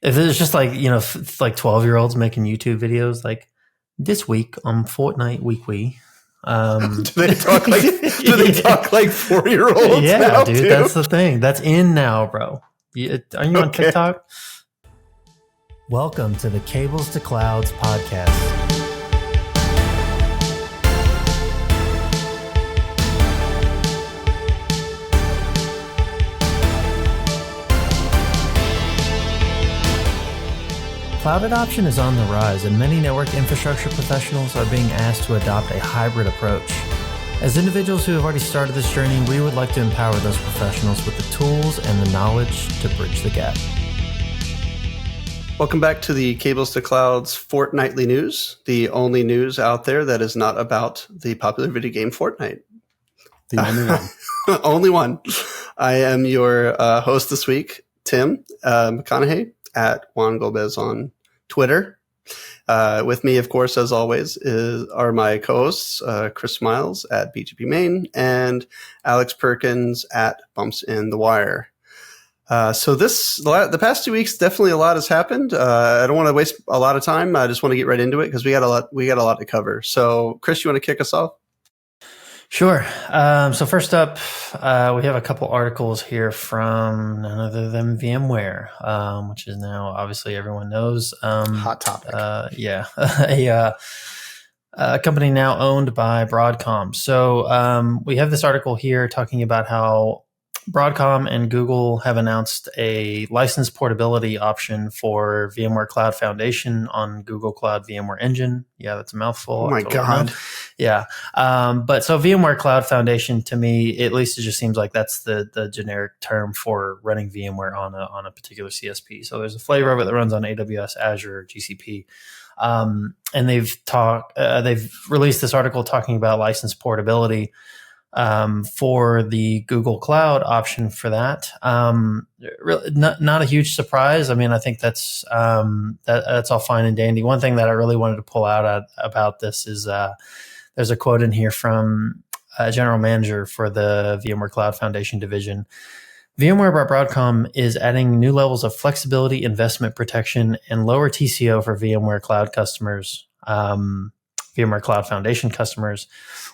If it's just like, like 12-year-olds making YouTube videos, like this week on Fortnite Weekly. Do they talk like 4-year-olds? Yeah, now, dude, too? that's the thing. That's in now, bro. Are you on TikTok? Welcome to the Cables to Clouds podcast. Cloud adoption is on the rise, and many network infrastructure professionals are being asked to adopt a hybrid approach. As individuals who have already started this journey, we would like to empower those professionals with the tools and the knowledge to bridge the gap. Welcome back to the Cables to Clouds Fortnightly news, the only news out there that is not about the popular video game Fortnite. The only one. Only one. I am your host this week, Tim McConaughey at Juan Gomez on Twitter. With me, of course, as always, are my co-hosts, Chris Miles at BGP Main and Alex Perkins at Bumps in the Wire. So the past 2 weeks, definitely a lot has happened. I don't want to waste a lot of time. I just want to get right into it because we got a lot to cover. So, Chris, you want to kick us off? Sure. So first up, we have a couple articles here from none other than VMware, which is now obviously everyone knows. Hot topic. A company now owned by Broadcom. So we have this article here talking about how Broadcom and Google have announced a license portability option for VMware Cloud Foundation on Google Cloud VMware Engine. Yeah, that's a mouthful. Oh my God. Yeah. But so VMware Cloud Foundation, to me, at least it just seems like that's the generic term for running VMware on a particular CSP. So there's a flavor of it that runs on AWS, Azure, GCP. And they've released this article talking about license portability for the Google Cloud option for that. Really not a huge surprise. I mean, I think that's all fine and dandy. One thing that I really wanted to pull out about this is there's a quote in here from a general manager for the VMware Cloud Foundation division. VMware by Broadcom is adding new levels of flexibility, investment protection, and lower TCO for VMware Cloud customers. VMware Cloud Foundation customers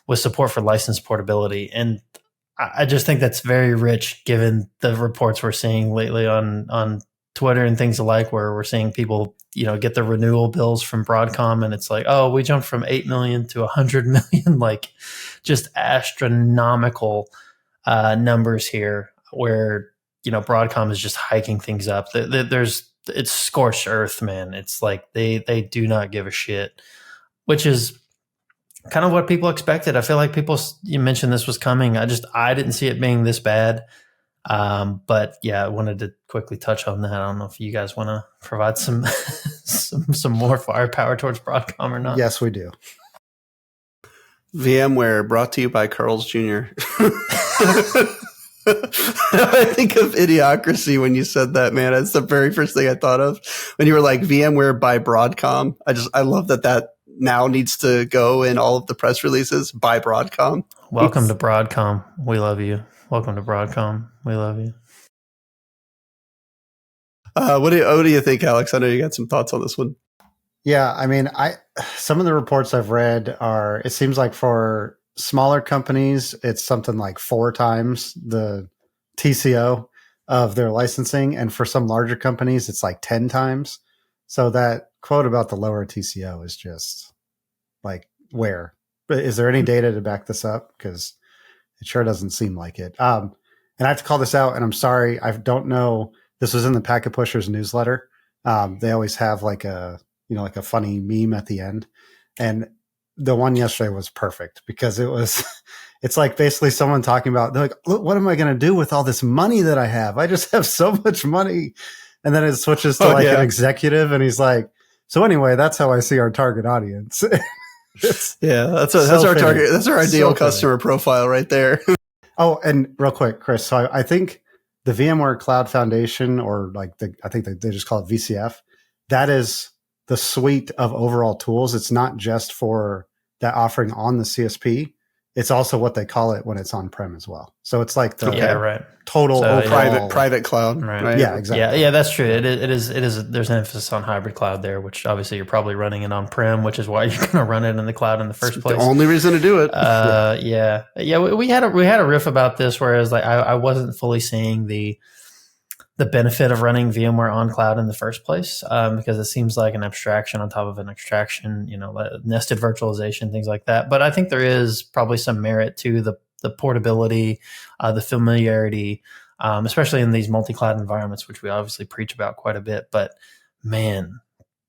with support for license portability. And I just think that's very rich given the reports we're seeing lately on Twitter and things alike, where we're seeing people, get the renewal bills from Broadcom and it's like, oh, we jumped from 8 million to 100 million, like just astronomical numbers here where, Broadcom is just hiking things up. It's scorched earth, man. It's like they do not give a shit, which is kind of what people expected. I feel like you mentioned this was coming. I didn't see it being this bad. But yeah, I wanted to quickly touch on that. I don't know if you guys want to provide some more firepower towards Broadcom or not. Yes, we do. VMware brought to you by Carl's Jr. I think of Idiocracy when you said that, man. That's the very first thing I thought of when you were like VMware by Broadcom. I love that now needs to go in all of the press releases by Broadcom. Welcome to Broadcom. We love you. Welcome to Broadcom. We love you. What do you think, Alex? I know you got some thoughts on this one. Yeah, I mean, some of the reports I've read it seems like for smaller companies, it's something like 4 times the TCO of their licensing. And for some larger companies, it's like 10 times. So that quote about the lower TCO is just like, where? Is there any data to back this up? Because it sure doesn't seem like it. And I have to call this out, and I'm sorry, I don't know. This was in the Packet Pushers newsletter. They always have like a funny meme at the end. And the one yesterday was perfect because it's like basically someone talking about, they're like, look, what am I going to do with all this money that I have? I just have so much money. And then it switches to an executive, and he's like, so anyway, that's how I see our target audience. That's our target. That's our ideal customer profile right there. Oh, and real quick, Chris. So I think the VMware Cloud Foundation, or I think they just call it VCF, that is the suite of overall tools. It's not just for that offering on the CSP. it's also what they call it when it's on-prem as well. So it's like the right. total So, overall, private cloud. Right. Yeah, exactly. Yeah, that's true. It is. There's an emphasis on hybrid cloud there, which obviously you're probably running it on-prem, which is why you're going to run it in the cloud in the first place. The only reason to do it. Yeah. We had a riff about this, whereas like I wasn't fully seeing the benefit of running VMware on cloud in the first place, because it seems like an abstraction on top of an abstraction, nested virtualization, things like that. But I think there is probably some merit to the portability, the familiarity, especially in these multi-cloud environments, which we obviously preach about quite a bit. But man,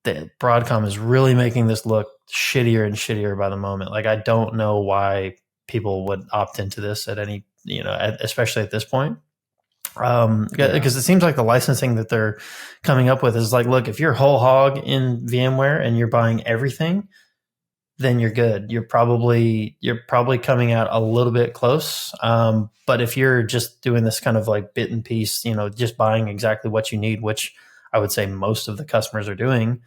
Broadcom is really making this look shittier and shittier by the moment. Like, I don't know why people would opt into this at any, especially at this point. Because it seems like the licensing that they're coming up with is like, look, if you're whole hog in VMware and you're buying everything, then you're good. You're probably coming out a little bit close. But if you're just doing this kind of like bit and piece, just buying exactly what you need, which I would say most of the customers are doing,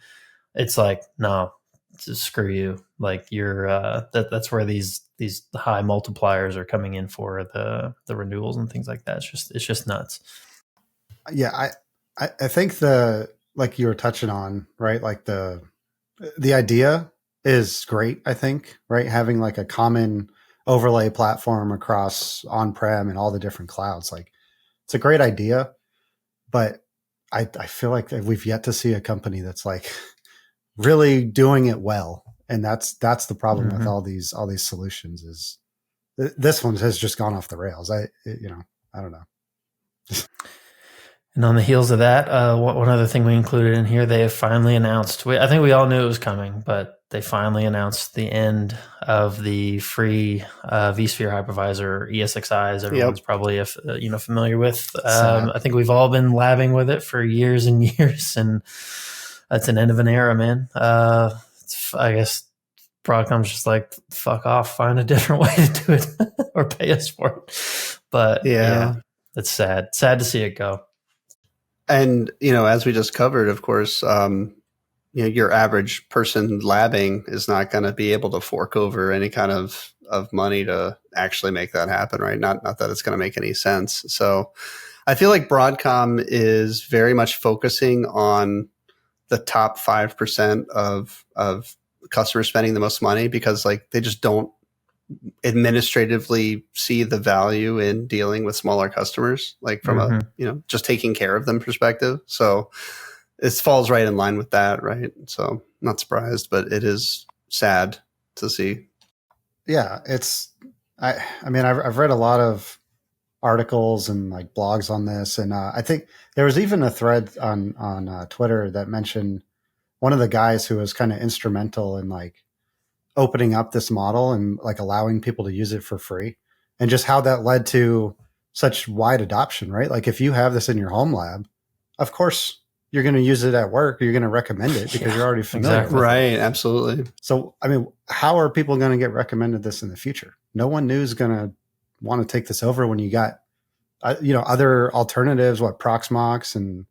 it's like, no, just screw you. Like, you're that's where these high multipliers are coming in for the renewals and things like that. It's just nuts. Yeah, I think like you were touching on, right? Like the idea is great, I think, right? Having like a common overlay platform across on-prem and all the different clouds. Like, it's a great idea, but I feel like we've yet to see a company that's like really doing it well. And that's the problem with all these solutions is this one has just gone off the rails. I don't know. And on the heels of that, one other thing we included in here, they have finally announced, I think we all knew it was coming, but they finally announced the end of the free vSphere hypervisor, ESXi, as everyone's probably familiar with. I think we've all been labbing with it for years and years, and that's an end of an era, man. I guess Broadcom's just like, fuck off, find a different way to do it or pay us for it. But yeah, it's sad to see it go. And, as we just covered, of course, your average person labbing is not going to be able to fork over any kind of money to actually make that happen, right? Not that it's going to make any sense. So I feel like Broadcom is very much focusing on the top 5% of customers spending the most money, because like they just don't administratively see the value in dealing with smaller customers, like from a just taking care of them perspective. So it falls right in line with that, right? So not surprised, but it is sad to see. Yeah, I mean I've read a lot of articles and like blogs on this, and I think there was even a thread on Twitter that mentioned one of the guys who was kind of instrumental in like opening up this model and like allowing people to use it for free, and just how that led to such wide adoption, right? Like, if you have this in your home lab, of course you're going to use it at work. You're going to recommend it because you're already familiar with it. Right. Absolutely. So, I mean, how are people going to get recommended this in the future? No one new is going to want to take this over when you got, other alternatives, Proxmox and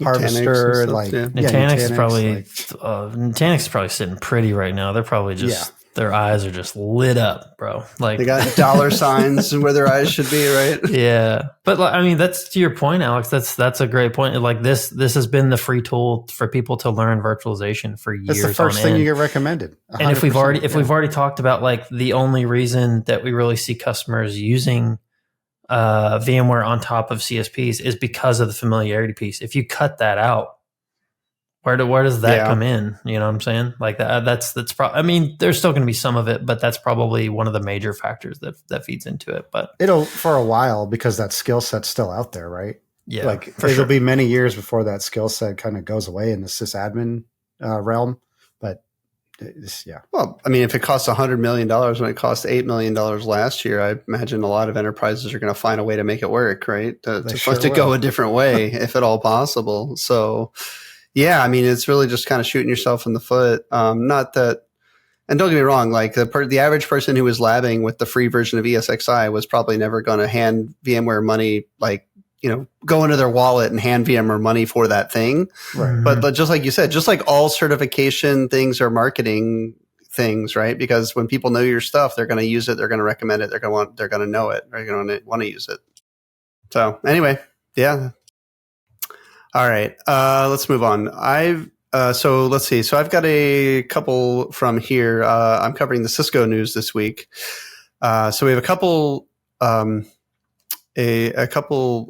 Harvester, and like Nutanix is probably Nutanix is probably sitting pretty right now. They're probably just their eyes are just lit up, bro. Like, they got dollar signs where their eyes should be, right? Yeah, but I mean, that's to your point, Alex. That's a great point. Like, this has been the free tool for people to learn virtualization for years. It's the first thing you get recommended. And if we've already talked about like the only reason that we really see customers using VMware on top of CSPs is because of the familiarity piece. If you cut that out, where does that come in? You know what I'm saying? Like that's probably, I mean, there's still going to be some of it, but that's probably one of the major factors that feeds into it. But it'll for a while, because that skill set's still out there, right? Yeah, like it'll be many years before that skill set kind of goes away in the sysadmin realm. But well, I mean, if it costs $100 million when it cost $8 million last year, I imagine a lot of enterprises are going to find a way to make it work, right? To go a different way, if at all possible. So, yeah, I mean, it's really just kind of shooting yourself in the foot. Not that, and don't get me wrong, like the average person who was labbing with the free version of ESXi was probably never going to hand VMware money, like, go into their wallet and hand VMware money for that thing. Right. But just like you said, just like all certification things or marketing things, right? Because when people know your stuff, they're going to use it, they're going to recommend it, they're going to know it, they're going to want to use it. So anyway, yeah. All right, let's move on. So let's see. So I've got a couple from here. I'm covering the Cisco news this week. So we have a couple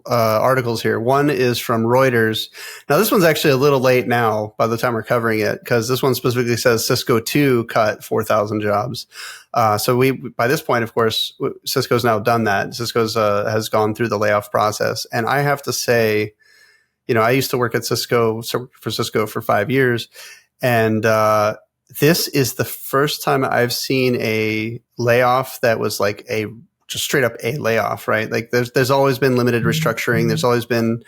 articles here. One is from Reuters. Now this one's actually a little late now by the time we're covering it, because this one specifically says Cisco 2 cut 4,000 jobs. So by this point, of course, Cisco's now done that. Cisco's has gone through the layoff process. And I have to say, I used to work at Cisco for 5 years. And this is the first time I've seen a layoff that was like just straight up a layoff, right? Like there's always been limited restructuring. There's always been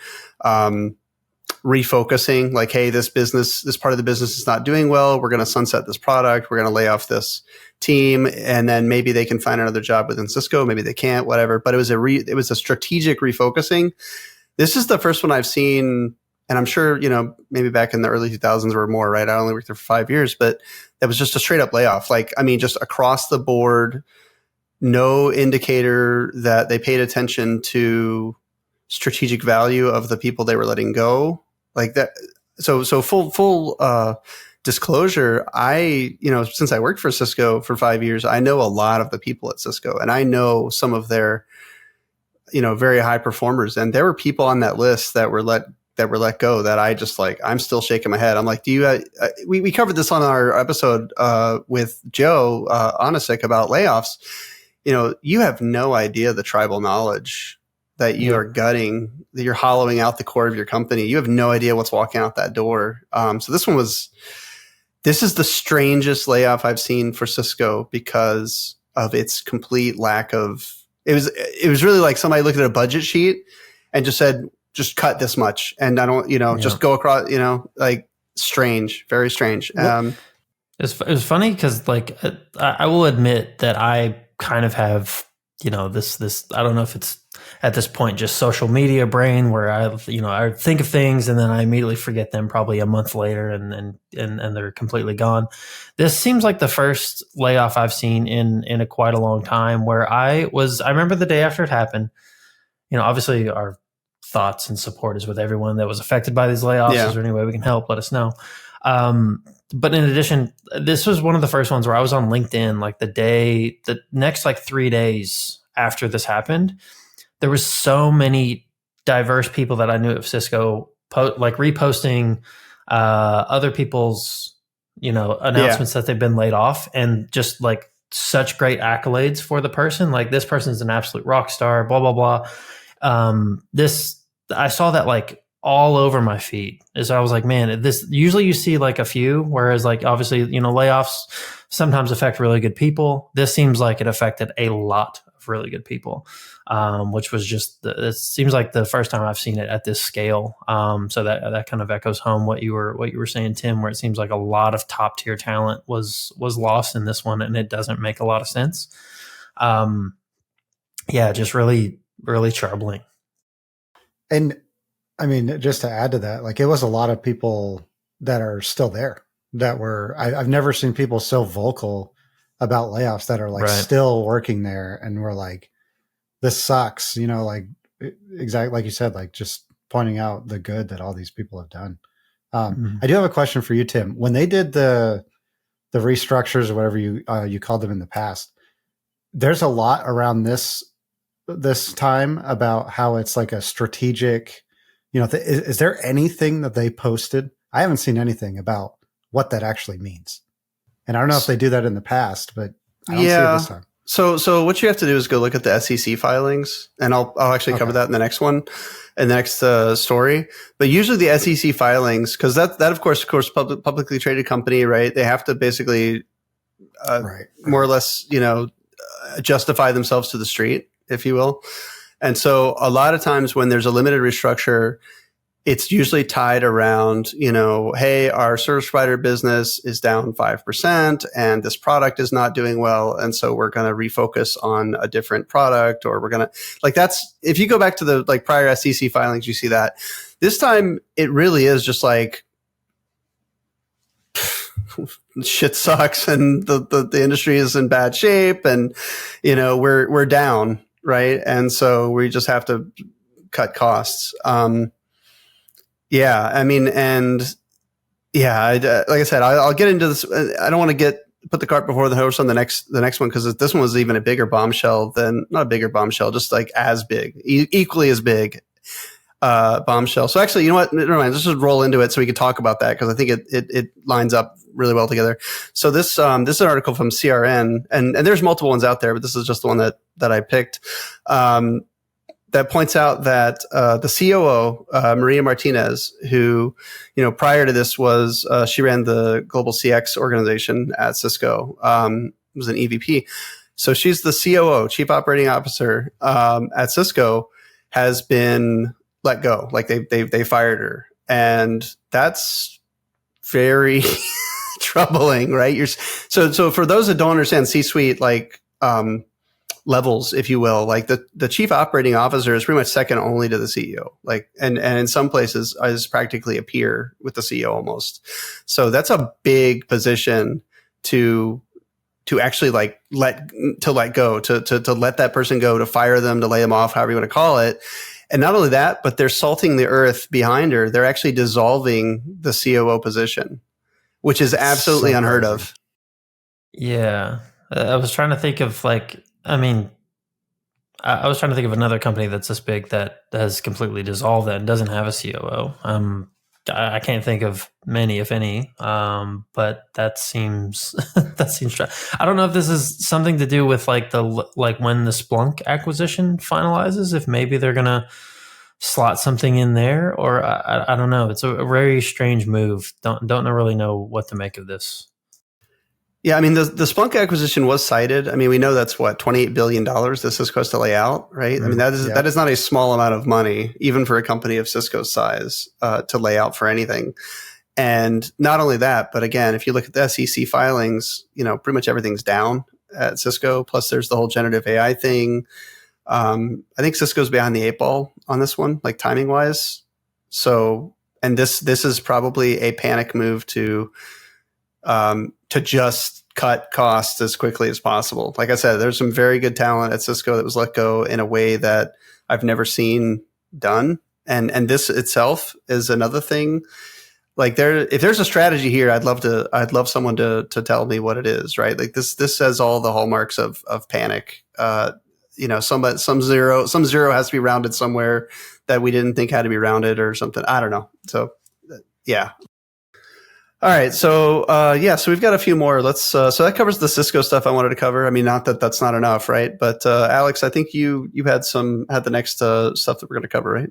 refocusing, like, hey, this part of the business is not doing well. We're going to sunset this product. We're going to lay off this team, and then maybe they can find another job within Cisco. Maybe they can't, whatever. But it was a strategic refocusing. This is the first one I've seen, and I'm sure, maybe back in the early 2000s or more, right? I only worked there for 5 years, but that was just a straight up layoff. Like, I mean, just across the board, no indicator that they paid attention to strategic value of the people they were letting go, like that. So full disclosure, since I worked for Cisco for 5 years, I know a lot of the people at Cisco, and I know some of their, very high performers. And there were people on that list that were let go that I just I'm still shaking my head. I'm like, we covered this on our episode with Joe Onisick about layoffs. You have no idea the tribal knowledge that you are gutting, that you're hollowing out the core of your company. You have no idea what's walking out that door. So this is the strangest layoff I've seen for Cisco because of its complete lack of, it was really like somebody looked at a budget sheet and just said, just cut this much. And I don't, just go across, strange, very strange. It was funny because I will admit that I kind of have, this, I don't know if it's at this point just social media brain where I think of things and then I immediately forget them probably a month later and they're completely gone. This seems like the first layoff I've seen in quite a long time where I remember the day after it happened, obviously our thoughts and support is with everyone that was affected by these layoffs. Is there any way we can help? Let us know. But in addition, this was one of the first ones where I was on LinkedIn, the next 3 days after this happened, there was so many diverse people that I knew of Cisco reposting other people's, announcements that they've been laid off, and just such great accolades for the person. Like, this person's an absolute rock star, blah, blah, blah. I saw that all over my feed. So I was like, man, this usually you see a few, whereas obviously, layoffs sometimes affect really good people. This seems like it affected a lot of really good people, which was it seems like the first time I've seen it at this scale. So that kind of echoes home what you were saying, Tim, where it seems like a lot of top tier talent was lost in this one, and it doesn't make a lot of sense. Just really, really troubling. And I mean, just to add to that, it was a lot of people that are still there that were, I've never seen people so vocal about layoffs that are still working there. And we're like, this sucks, exactly like you said, just pointing out the good that all these people have done. I do have a question for you, Tim. When they did the restructures or whatever you called them in the past, there's a lot around this time about how it's a strategic, is there anything that they posted? I haven't seen anything about what that actually means. And I don't know if they do that in the past, but I don't see it this time. So what you have to do is go look at the SEC filings, and I'll actually cover that in the next one, in the next story. But usually the SEC filings, because that of course publicly traded company, right? They have to basically more or less, justify themselves to the street, if you will. And so a lot of times when there's a limited restructure, it's usually tied around, hey, our service provider business is down 5% and this product is not doing well. And so we're going to refocus on a different product, or we're going to that's, if you go back to the prior SEC filings, you see that. This time it really is just shit sucks and the industry is in bad shape and, we're down. Right. And so we just have to cut costs. Yeah. I mean, and yeah, like I said, I'll get into this. I don't want to put the cart before the horse on the next one, because this one was even a bigger bombshell not a bigger bombshell, just like as big, equally as big bombshell. So actually, you know what? Never mind. Let's just roll into it so we can talk about that, because I think it lines up really well together. So this is an article from CRN, and there's multiple ones out there, but this is just the one that I picked. That points out that the COO, Maria Martinez, who, prior to this was, she ran the global CX organization at Cisco, was an EVP. So she's the COO, Chief Operating Officer at Cisco, has been let go. Like they fired her. And that's very troubling, right? So for those that don't understand C-suite, like, levels, if you will, like the chief operating officer is pretty much second only to the CEO, like, and in some places is practically a peer with the CEO almost. So that's a big position to actually like let go, to let that person go, to fire them, to lay them off, however you want to call it. And not only that, but they're salting the earth behind her. They're actually dissolving the COO position, which is absolutely unheard of. Yeah. I was trying to think of I was trying to think of another company that's this big that has completely dissolved that and doesn't have a COO. I can't think of many, if any, but that seems I don't know if this is something to do with like when the Splunk acquisition finalizes, if maybe they're gonna slot something in there, or I don't know. It's a very strange move. Don't really know what to make of this. Yeah, I mean, the Splunk acquisition was cited. I mean, we know that's what, $28 billion that Cisco has to lay out, right? I mean, that is not a small amount of money, even for a company of Cisco's size, to lay out for anything. And not only that, but again, if you look at the SEC filings, pretty much everything's down at Cisco. Plus, there's the whole generative AI thing. I think Cisco's behind the 8 ball on this one, like timing wise. So, and this is probably a panic move to just cut costs as quickly as possible. Like I said, there's some very good talent at Cisco that was let go in a way that I've never seen done. And this itself is another thing. Like if there's a strategy here, I'd love someone to tell me what it is, right? Like this says all the hallmarks of panic. Some zero has to be rounded somewhere that we didn't think had to be rounded or something. I don't know. So yeah. All right. So, so we've got a few more. So that covers the Cisco stuff I wanted to cover. I mean, not that that's not enough, right? But, Alex, I think you had the next stuff that we're going to cover, right?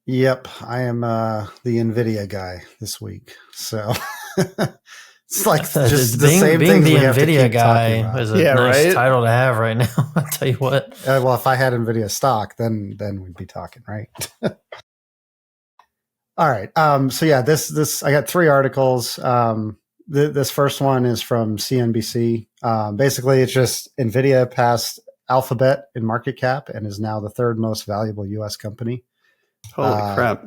Yep. I am the Nvidia guy this week. So it's like just the same thing. Being the Nvidia guy is a nice title to have right now. I'll tell you what. Well, if I had Nvidia stock, then we'd be talking, right? All right. So yeah, this I got 3 articles. This first one is from CNBC. Basically, it's just Nvidia passed Alphabet in market cap and is now the 3rd most valuable U.S. company. Holy crap!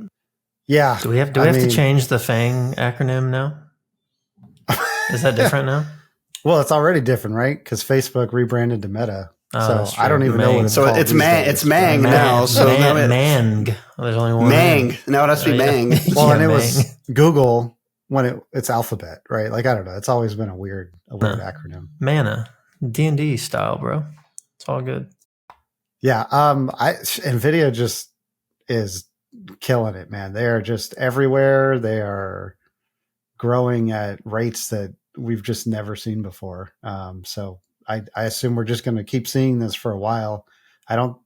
Yeah. Do we have to change the FANG acronym now? Is that different now? Well, it's already different, right? Because Facebook rebranded to Meta. So I don't even know what it's called. So it's Mang now. So Mang. There's only one. Mang. Now it has to be Mang. Well, and it was Google when it's Alphabet, right? Like, I don't know. It's always been a weird acronym. Mana. D&D style, bro. It's all good. Yeah. Nvidia just is killing it, man. They are just everywhere. They are growing at rates that we've just never seen before. So I assume we're just going to keep seeing this for a while.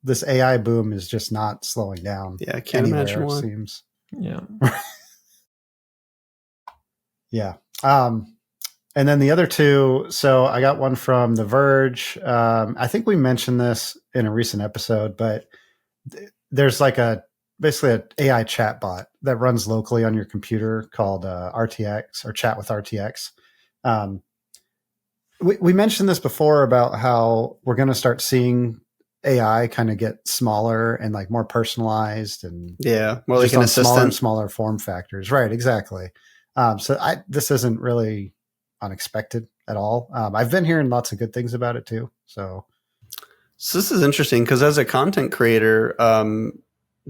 This AI boom is just not slowing down. Yeah, I can't imagine why. It seems. Yeah. Yeah. And then the other 2, so I got one from The Verge. I think we mentioned this in a recent episode, but there's like basically an AI chatbot that runs locally on your computer called RTX, or Chat with RTX. We mentioned this before about how we're going to start seeing AI kind of get smaller and like more personalized and more like an assistant, smaller form factors. Right. Exactly. So this isn't really unexpected at all. I've been hearing lots of good things about it too. So this is interesting because as a content creator,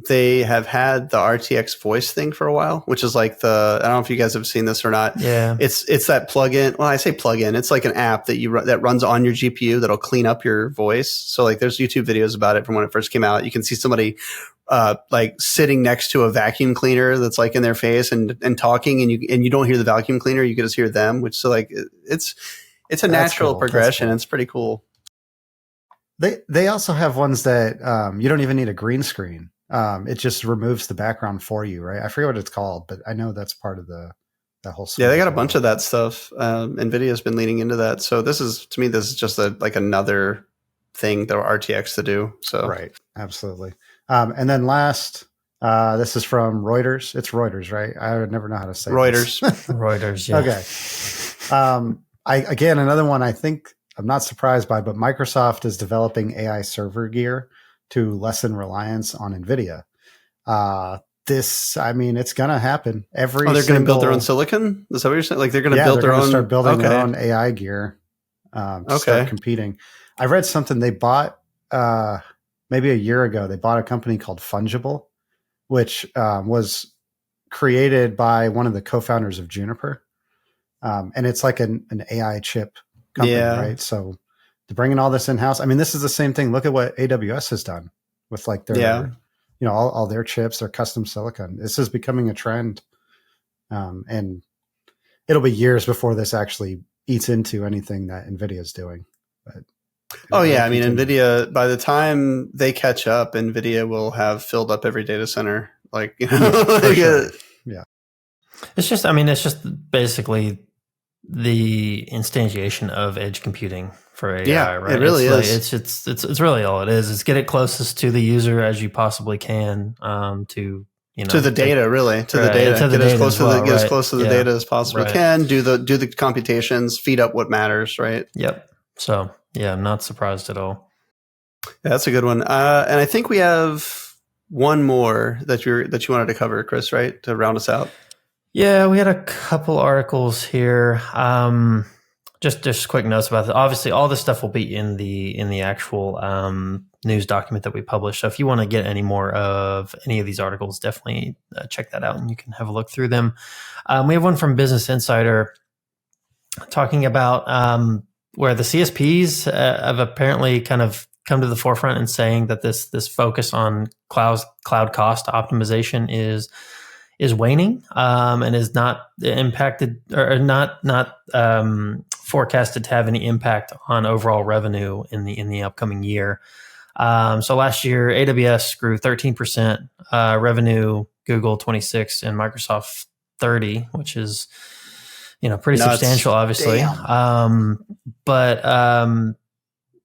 they have had the RTX voice thing for a while, which is like I don't know if you guys have seen this or not. Yeah. It's that plugin. Well, I say plugin. It's like an app that runs on your GPU that'll clean up your voice. So like there's YouTube videos about it from when it first came out. You can see somebody like sitting next to a vacuum cleaner that's like in their face and talking, and you don't hear the vacuum cleaner. You can just hear them, which so like it's a natural progression. Cool. It's pretty cool. They also have ones that you don't even need a green screen. It just removes the background for you, right? I forget what it's called, but I know that's part of that whole. Yeah, they got a bunch of that stuff. Nvidia's been leaning into that. So this is just like another thing that RTX to do. So right, absolutely. And then last, this is from Reuters. It's Reuters, right? I would never know how to say Reuters. Reuters. Yeah. Okay. Again, another one I think I'm not surprised by, but Microsoft is developing AI server gear to lessen reliance on Nvidia. It's going to happen. They're going to build their own silicon? Is that what you're saying? Like they're going to build their own? Start building their own AI gear to start competing. I read something they bought maybe a year ago. They bought a company called Fungible, which was created by one of the co-founders of Juniper. And it's like an AI chip company, right? So they're bringing all this in-house. I mean, this is the same thing. Look at what AWS has done with like their, all their chips, their custom silicon. This is becoming a trend. And it'll be years before this actually eats into anything that NVIDIA is doing. But I mean, NVIDIA, by the time they catch up, NVIDIA will have filled up every data center. Like, sure. Yeah. It's just basically the instantiation of edge computing for AI, right? It really is. It's really all it is. It's get it closest to the user as you possibly can to the data, really. To the data. Get as close to the data as possible. Right. Can do the computations, feed up what matters, right? Yep. So I'm not surprised at all. Yeah, that's a good one. And I think we have one more that you wanted to cover, Chris, right? To round us out. Yeah, we had a couple articles here. Just quick notes about it. Obviously, all this stuff will be in the actual news document that we publish. So if you want to get any more of any of these articles, definitely check that out and you can have a look through them. We have one from Business Insider talking about where the CSPs have apparently kind of come to the forefront and saying that this focus on cloud cost optimization is waning and is not impacted or not forecasted to have any impact on overall revenue in the upcoming year. So last year, AWS grew 13%, revenue, Google 26%, and Microsoft 30%, which is pretty substantial, obviously.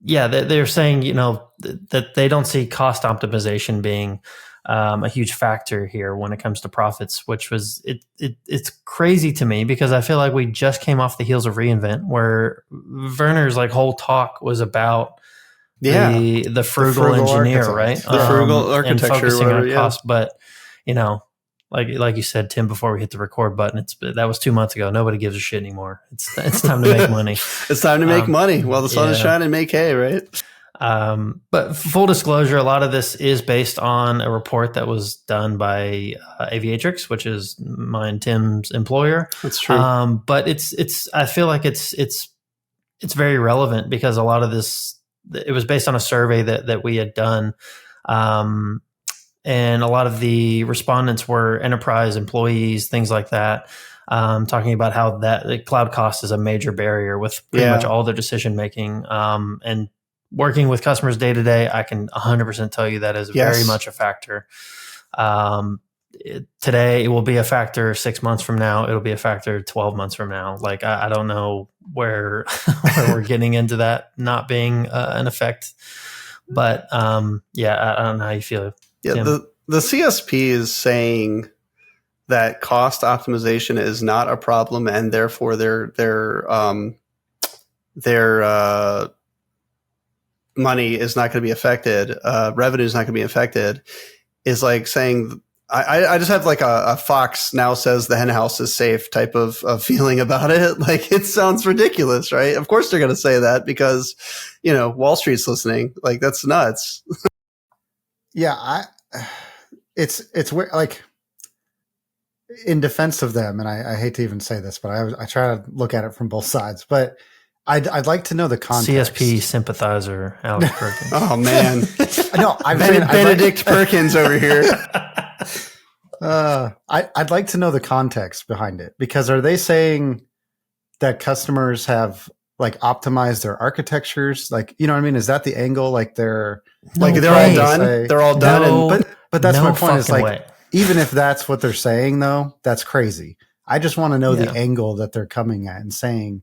They're saying that they don't see cost optimization being a huge factor here when it comes to profits, which was it's crazy to me because I feel like we just came off the heels of reInvent where Werner's like whole talk was about the frugal engineer, right? The frugal architecture, and focusing on cost. But like you said, Tim, before we hit the record button, that was 2 months ago. Nobody gives a shit anymore. It's time to make money. It's time to make money while the sun is shining. Make hay, right? But full disclosure, a lot of this is based on a report that was done by Aviatrix, which is mine, Tim's employer. That's true. But I feel like it's very relevant because a lot of this, it was based on a survey that we had done. And a lot of the respondents were enterprise employees, things like that, talking about how the cloud cost is a major barrier with pretty much all their decision making. And working with customers day to day, I can 100% tell you that is very much a factor. Today, it will be a factor 6 months from now. It'll be a factor 12 months from now. Like, I don't know where we're getting into that not being an effect. But I don't know how you feel. Yeah, the CSP is saying that cost optimization is not a problem, and therefore their money is not going to be affected. Revenue is not going to be affected. Is like saying I just have like a fox now says the hen house is safe type of feeling about it. Like, it sounds ridiculous, right? Of course they're going to say that because, Wall Street's listening. Like, that's nuts. Yeah, it's weird. Like, in defense of them, and I hate to even say this, but I try to look at it from both sides. But I'd like to know the context. CSP sympathizer, Alex Perkins. Oh man, no, Benedict Perkins over here. I'd like to know the context behind it, because are they saying that customers have like optimized their architectures? Like, you know what I mean? Is that the angle? Like they're all done. They're all done. But that's my point. Is like, way. Even if that's what they're saying, though, that's crazy. I just want to know the angle that they're coming at and saying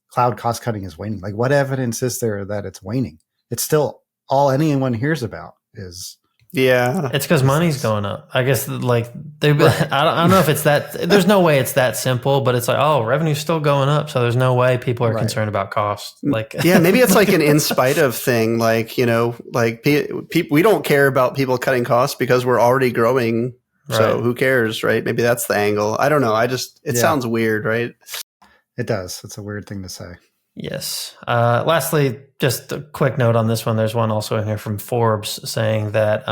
cloud cost cutting is waning. Like, what evidence is there that it's waning? It's still all anyone hears about is. Yeah, it's because money's going up. I guess like I don't know if it's that. There's no way it's that simple, but it's like, oh, revenue's still going up, so there's no way people are concerned about cost. Like, yeah, maybe it's like an in spite of thing. Like, like we don't care about people cutting costs because we're already growing. So who cares, right? Maybe that's the angle. I don't know. It sounds weird, right? It does. It's a weird thing to say. Yes. Lastly, just a quick note on this one. There's one also in here from Forbes saying that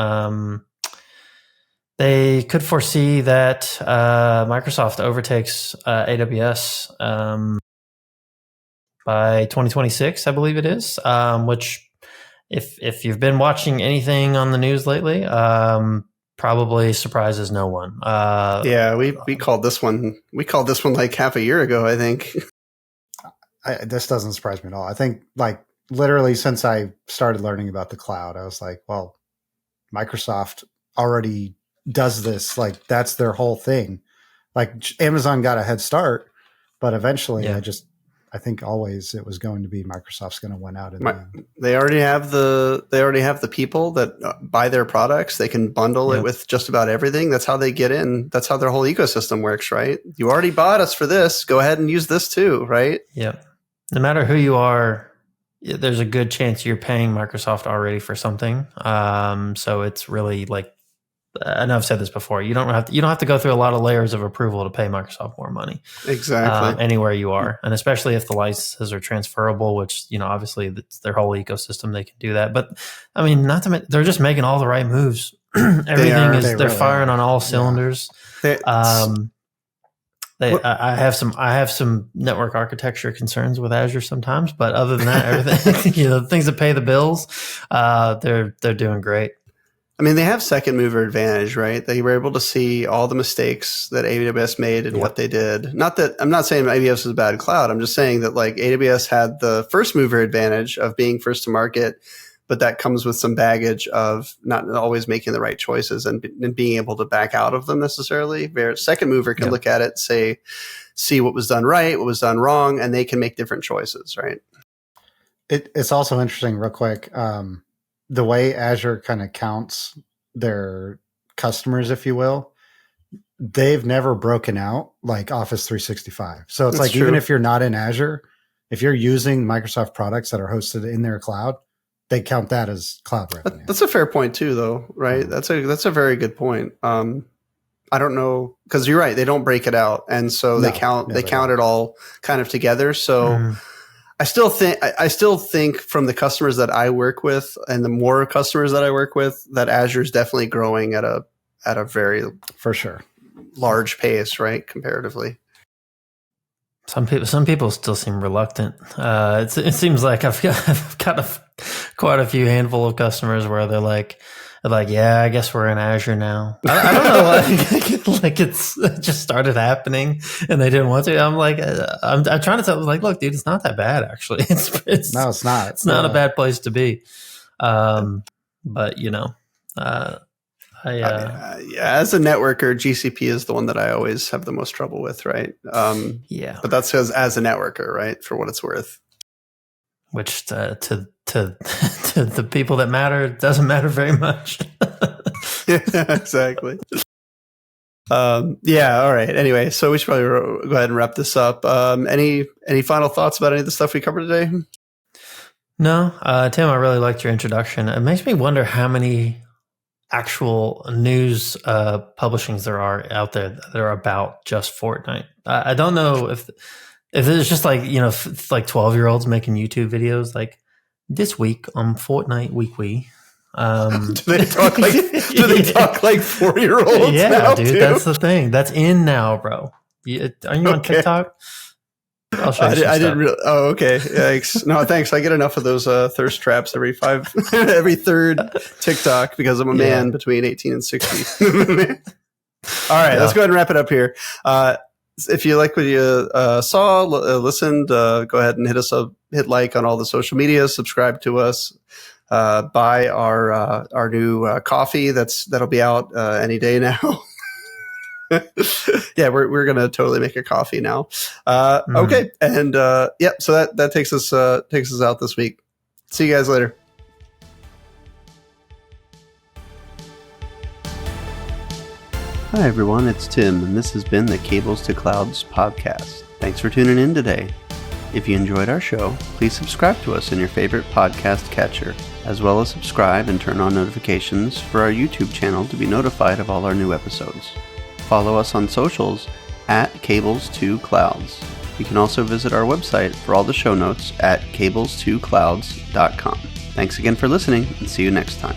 they could foresee that Microsoft overtakes AWS by 2026, I believe it is, which if you've been watching anything on the news lately, probably surprises no one. We called this one. We called this one like half a year ago, I think. This doesn't surprise me at all. I think like literally since I started learning about the cloud, I was like, well, Microsoft already does this. Like, that's their whole thing. Like, Amazon got a head start, but eventually I think always it was going to be Microsoft's going to win out. They already have the people that buy their products. They can bundle it with just about everything. That's how they get in. That's how their whole ecosystem works, right? You already bought us for this. Go ahead and use this too, right? Yep. No matter who you are, there's a good chance you're paying Microsoft already for something. So it's really like, I know I've said this before. You don't have to go through a lot of layers of approval to pay Microsoft more money. Exactly. Anywhere you are, and especially if the licenses are transferable, which obviously it's their whole ecosystem. They can do that. But I mean, they're just making all the right moves. Everything they're firing on all cylinders. I have some network architecture concerns with Azure sometimes, but other than that, everything the things that pay the bills, they're doing great. I mean, they have second mover advantage, right? They were able to see all the mistakes that AWS made and what they did. Not that I'm not saying AWS is a bad cloud. I'm just saying that like AWS had the first mover advantage of being first to market, but that comes with some baggage of not always making the right choices and being able to back out of them necessarily. Where second mover can look at it, see what was done right, what was done wrong, and they can make different choices, right? It's also interesting, real quick, the way Azure kind of counts their customers, if you will. They've never broken out like Office 365. So it's That's like, true. Even if you're not in Azure, if you're using Microsoft products that are hosted in their cloud, they count that as cloud revenue. That's a fair point too, though, right? That's a very good point. I don't know, because you're right; they don't break it out, and so they count it all kind of together. So I still think from the customers that I work with, and the more customers that I work with, that Azure is definitely growing at a very for sure large pace, right? Comparatively. Some people still seem reluctant. It seems like I've got quite a few handful of customers where they're like, yeah, I guess we're in Azure now. I don't know, like it just started happening and they didn't want to. I'm like, I'm trying to tell them, like, look, dude, it's not that bad actually. It's no, it's not. It's not a bad place to be. But as a networker, GCP is the one that I always have the most trouble with, right? But that's because as a networker, right, for what it's worth. Which to the people that matter doesn't matter very much. Yeah, exactly. All right. Anyway, so we should probably go ahead and wrap this up. Any final thoughts about any of the stuff we covered today? No, Tim, I really liked your introduction. It makes me wonder how many actual news publishings there are out there that are about just Fortnite. I don't know if it's just like, you know, like 12-year-olds making YouTube videos like this week on Fortnite Weekly. Do they talk like 4-year-olds? Yeah, now, dude, that's the thing. That's in now, bro. Are you on TikTok? I'll show you. I didn't really. Oh, okay. Yikes. No, thanks. I get enough of those thirst traps every third TikTok because I'm a man between 18 and 60. All right, let's go ahead and wrap it up here. If you like what you saw, listened, go ahead and hit like on all the social media, subscribe to us, buy our new coffee that'll be out any day now. Yeah, we're gonna totally make a coffee now. Okay, and so that takes us out this week. See you guys later. Hi everyone, it's Tim, and this has been the Cables to Clouds podcast. Thanks for tuning in today. If you enjoyed our show, please subscribe to us in your favorite podcast catcher, as well as subscribe and turn on notifications for our YouTube channel to be notified of all our new episodes. Follow us on socials at Cables2Clouds. You can also visit our website for all the show notes at cables2clouds.com. Thanks again for listening, and see you next time.